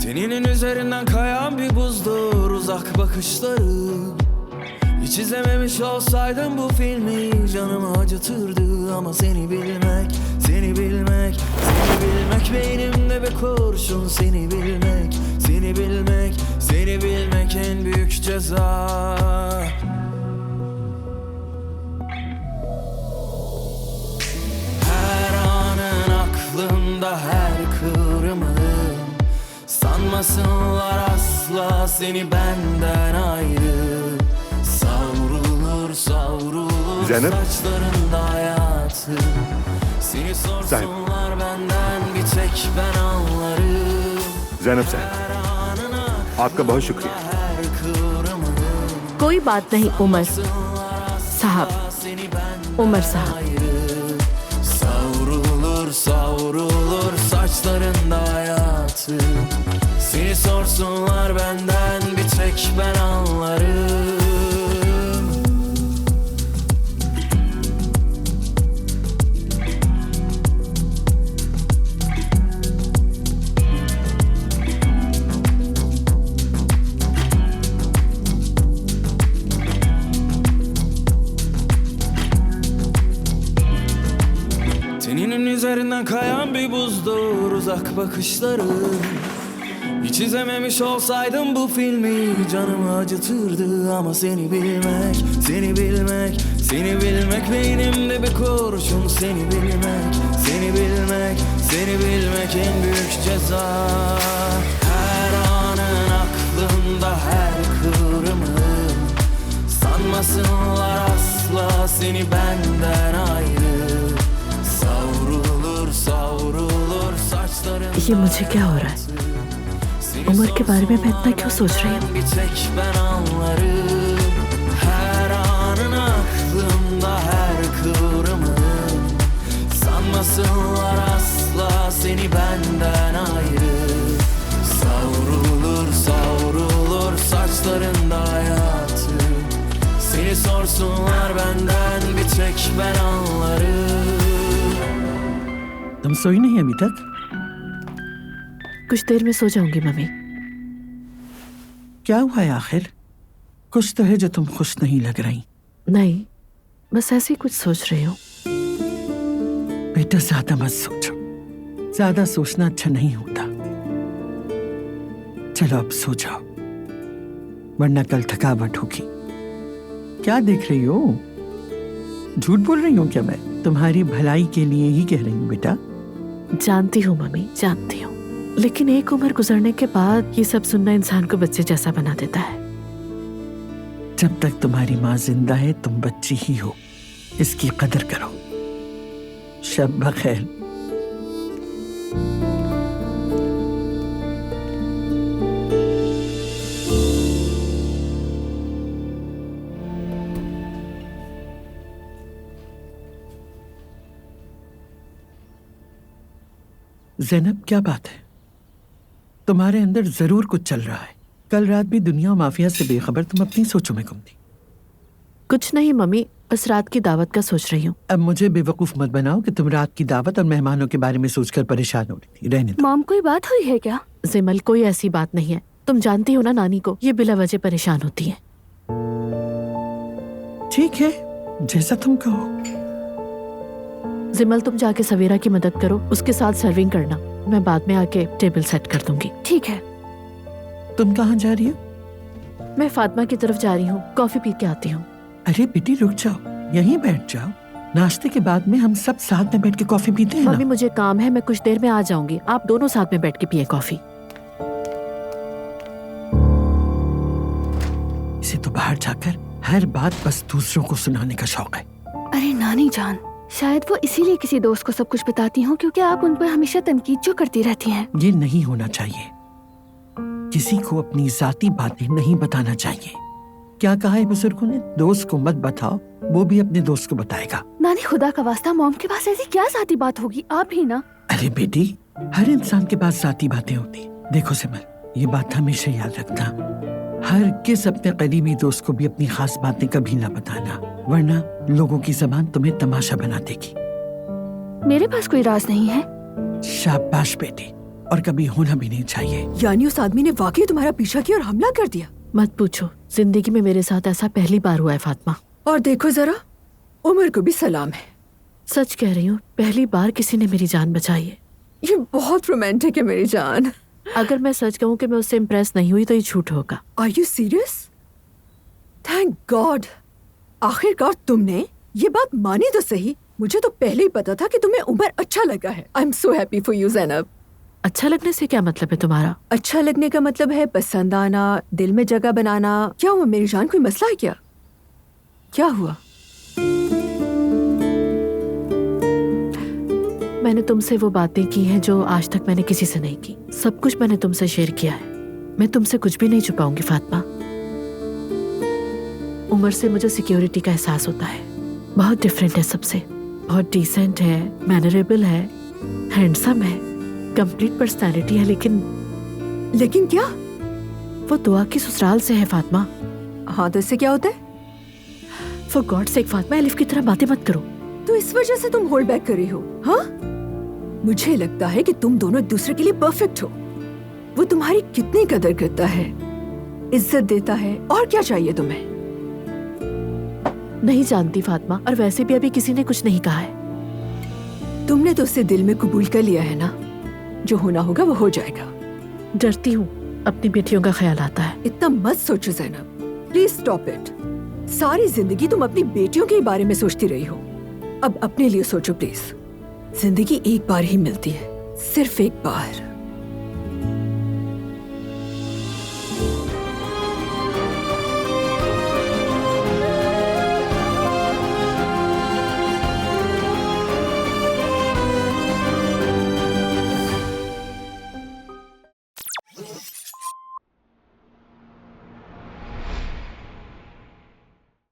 Teninin üzerinden kayan bir buzdur uzak bakışları. Hiç izlememiş olsaydım bu filmi canımı acıtırdı. Ama seni bilmek, seni bilmek, seni bilmek beynimde bir kurşun. Seni bilmek, seni bilmek, seni bilmek en büyük ceza. Her anın aklımda, her kıvrımın. Sanmasınlar asla seni benden ayrı. Savrulur savrulur Zeynep. saçlarında hayatı. Seni sorsunlar benden bir tek ben anlarım. Zeynep साहब, आपका बहुत शुक्रिया। कोई बात नहीं उमर साहब, उमर साहब। Savrulur savrulur saçlarında hayatı. Seni sorsunlar benden bir tek ben anlarım. Teninin üzerinden kayan bir buzdur uzak bakışları. Hiç izlememiş olsaydım bu filmi canımı acıtırdı. Ama seni bilmek, seni bilmek, seni bilmek beynimde bir kurşun. Seni bilmek, seni bilmek, seni bilmek en büyük ceza. Her anın aklımda, her kıvrımın. Sanmasınlar asla seni benden ayrı. Savrulur savrulur saçlarında. ये मुझे क्या हो रहा है? उमर के बारे में मैं इतना क्यों सोच रही हूँ? Bir tek ben anlarım. Her anın aklımda, her kıvrımın. Sanmasınlar asla seni benden ayrı. Savrulur savrulur saçlarında hayatı. Seni sorsunlar benden bir tek ben anlarım. तुम सोई नहीं अभी तक? कुछ देर में सो जाऊंगी मम्मी। क्या हुआ है आखिर? कुछ तो है जो तुम खुश नहीं लग रही। नहीं, बस ऐसे ही कुछ सोच रही हूँ। बेटा ज्यादा मत सोचो, ज्यादा सोचना अच्छा नहीं होता। चलो अब सो जाओ, वरना कल थकावट होगी। क्या देख रही हो? झूठ बोल रही हूँ क्या मैं? तुम्हारी भलाई के लिए ही कह रही हूँ बेटा। जानती हूँ मम्मी, जानती हूँ, लेकिन एक उम्र गुजरने के बाद ये सब सुनना इंसान को बच्चे जैसा बना देता है। जब तक तुम्हारी माँ जिंदा है तुम बच्ची ही हो, इसकी कदर करो। शब बखैर। ज़ैनब, क्या बात है? तुम्हारे अंदर जरूर कुछ चल रहा है। कल रात भी दुनिया और माफिया से बेखबर तुम अपनी सोचों में गुम थी। कुछ नहीं मम्मी, बस रात की दावत का सोच रही हूँ। अब मुझे बेवकूफ मत बनाओ कि तुम रात की दावत और मेहमानों के बारे में सोचकर परेशान हो रही थी। रहने दो। मॉम, कोई बात हुई है क्या? जिमल, कोई ऐसी बात नहीं है। तुम जानती हो ना नानी को, ये बिला वजह परेशान होती है। ठीक है, जैसा तुम कहो। जिमल, तुम जाके सवेरा की मदद करो, उसके साथ सर्विंग करना। मैं बाद में आके टेबल सेट कर दूंगी। ठीक है। तुम कहाँ जा रही हो? मैं फातिमा की तरफ जा रही हूँ, कॉफी पी के आती हूँ। अरे बेटी रुक जाओ, यहीं बैठ जाओ। नाश्ते के बाद में हम सब साथ में बैठ के कॉफी पीते हैं मम्मी, ना? मुझे काम है, मैं कुछ देर में आ जाऊंगी। आप दोनों साथ में बैठ के पिए कॉफी। इसे तो बाहर जाकर हर बात बस दूसरों को सुनाने का शौक है। अरे नानी जान, शायद वो इसीलिए किसी दोस्त को सब कुछ बताती हूँ क्योंकि आप उन पर हमेशा तनकीद जो करती रहती हैं। ये नहीं होना चाहिए। किसी को अपनी जाती बातें नहीं बताना चाहिए। क्या कहा है बुजुर्गों ने? दोस्त को मत बताओ, वो भी अपने दोस्त को बताएगा। नानी, खुदा का वास्ता, मॉम के पास ऐसी क्या जाती बात होगी? आप ही ना। अरे बेटी, हर इंसान के पास जाती बातें होती। देखो सिमर, ये बात हमेशा याद रखना, हर किस अपने करीबी दोस्त को भी अपनी खास बातें कभी ना बताना, वरना लोगों की जबान तुम्हें तमाशा बना देगी। मेरे पास कोई राज नहीं है। शाबाश बेटी, और कभी होना भी नहीं चाहिए। यानी उस आदमी ने वाकई तुम्हारा पीछा किया और हमला कर दिया? मत पूछो, जिंदगी में मेरे साथ ऐसा पहली बार हुआ है फातिमा। और देखो जरा, उमर को भी सलाम है। सच कह रही हूँ, पहली बार किसी ने मेरी जान बचाई है। ये बहुत रोमांटिक है मेरी जान। अगर मैं सच कहूँ कि मैं उससे इम्प्रेस नहीं हुई तो ये झूठ होगा। Are you serious? Thank God, आखिरकार तुमने ये बात मानी तो सही। मुझे तो पहले ही पता था कि तुम्हें उमर अच्छा लगा है। I am so happy for you Zainab. अच्छा लगने से क्या मतलब है तुम्हारा? अच्छा लगने का मतलब है पसंद आना, दिल में जगह बनाना। क्या हुआ मेरी जान, कोई मसला है क्या? क्या हुआ? मैंने तुमसे वो बातें की हैं जो आज तक मैंने किसी से नहीं की। सब कुछ मैंने तुमसे शेयर किया है। मैं तुमसे कुछ भी नहीं छुपाऊंगी फातिमा। उमर से मुझे सिक्योरिटी का एहसास होता है। बहुत डिफरेंट है सबसे, बहुत डिसेंट है, मैनरेबल है, हैंडसम है, कंप्लीट पर्सनालिटी है। लेकिन क्या? वो दुआ की ससुराल से है फातिमा। हाँ तो इससे क्या होता है? For God sake Fatima, elif की तरह बातें मत करो। तो इस वजह से तुम होल्ड बैक कर रही हो? हाँ, मुझे लगता है कि तुम दोनों एक दूसरे के लिए परफेक्ट हो। वो तुम्हारी कितनी कदर करता है, इज्जत देता है, और क्या चाहिए तुम्हें? नहीं जानती फातिमा, और वैसे भी अभी किसी ने कुछ नहीं कहा है। तुमने तो उसे दिल में कबूल कर लिया है ना। जो होना होगा वो हो जाएगा। डरती हूँ, अपनी बेटियों का ख्याल आता है। इतना मत सोचो ज़ैनब, प्लीज स्टॉप इट। सारी जिंदगी तुम अपनी बेटियों के बारे में सोचती रही हो। अब अपने लिए सोचो प्लीज। जिंदगी एक बार ही मिलती है, सिर्फ एक बार।